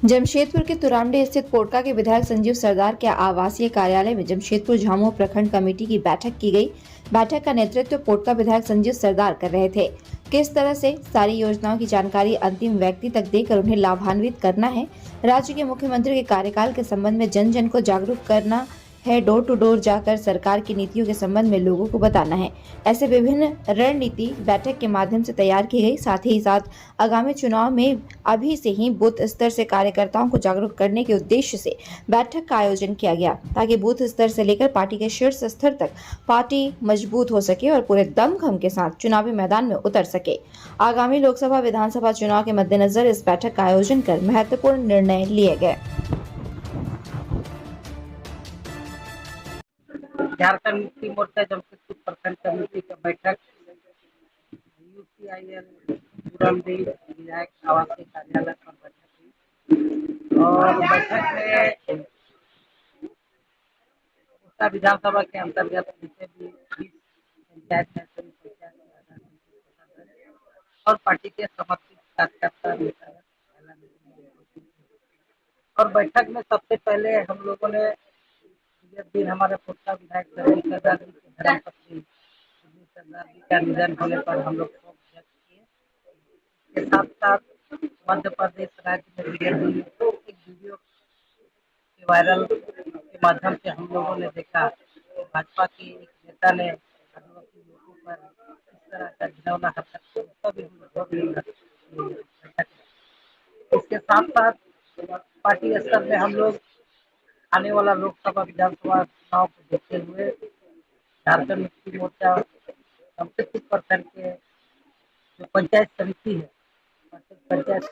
जमशेदपुर के तुरामडी स्थित पोटका के विधायक संजीव सरदार के आवासीय कार्यालय में जमशेदपुर झामुमो प्रखंड कमेटी की बैठक की गई। बैठक का नेतृत्व पोटका विधायक संजीव सरदार कर रहे थे। किस तरह से सारी योजनाओं की जानकारी अंतिम व्यक्ति तक देकर उन्हें लाभान्वित करना है, राज्य के मुख्यमंत्री के कार्यकाल के संबंध में जन जन को जागरूक करना है, डोर टू डोर जाकर सरकार की नीतियों के संबंध में लोगों को बताना है। ऐसे विभिन्न रणनीति बैठक के माध्यम से तैयार की गई। साथ ही साथ आगामी चुनाव में अभी से ही बूथ स्तर से कार्यकर्ताओं को जागरूक करने के उद्देश्य से बैठक का आयोजन किया गया, ताकि बूथ स्तर से लेकर पार्टी के शीर्ष स्तर तक पार्टी मजबूत हो सके और पूरे दमखम के साथ चुनावी मैदान में उतर सके। आगामी लोकसभा विधानसभा चुनाव के मद्देनजर इस बैठक का आयोजन कर महत्वपूर्ण निर्णय लिए गए। झारखंड मुक्ति मोर्चा जमशेदपुर प्रखंड कमेटी का बैठक यूसीआईएल तुरामडी विधायक आवासीय कार्यालय पर बैठक हुई और बैठक में उसका विधानसभा के अंतर्गत जितने भी 20 पंचायत है सभी पंचायत के आधार और पार्टी के समर्थित कार्यकर्ता नेता और बैठक में सबसे पहले हम लोगों ने जिस दिन हमारे पोटका विधायक संजीव सरदार जी के धर्मपत्नी संजीव सरदार जी का निधन होने पर हम लोग शोक व्यक्त किए। इसके साथ साथ मध्य प्रदेश राज्य में एक वीडियो के वायरल के माध्यम से हम लोगों ने देखा कि भाजपा के एक नेता ने आदिवासी लोगों पर इस तरह का घिनौना हरकत की, उसका भी हम लोग बैठक में। इसके साथ साथ पार्टी स्तर में हम लोग आने वाला लोकसभा विधानसभा चुनाव को देखते हुए झारखंड मुक्ति मोर्चा जमशेदपुर प्रखंड के जो पंचायत समिति है, पंचायत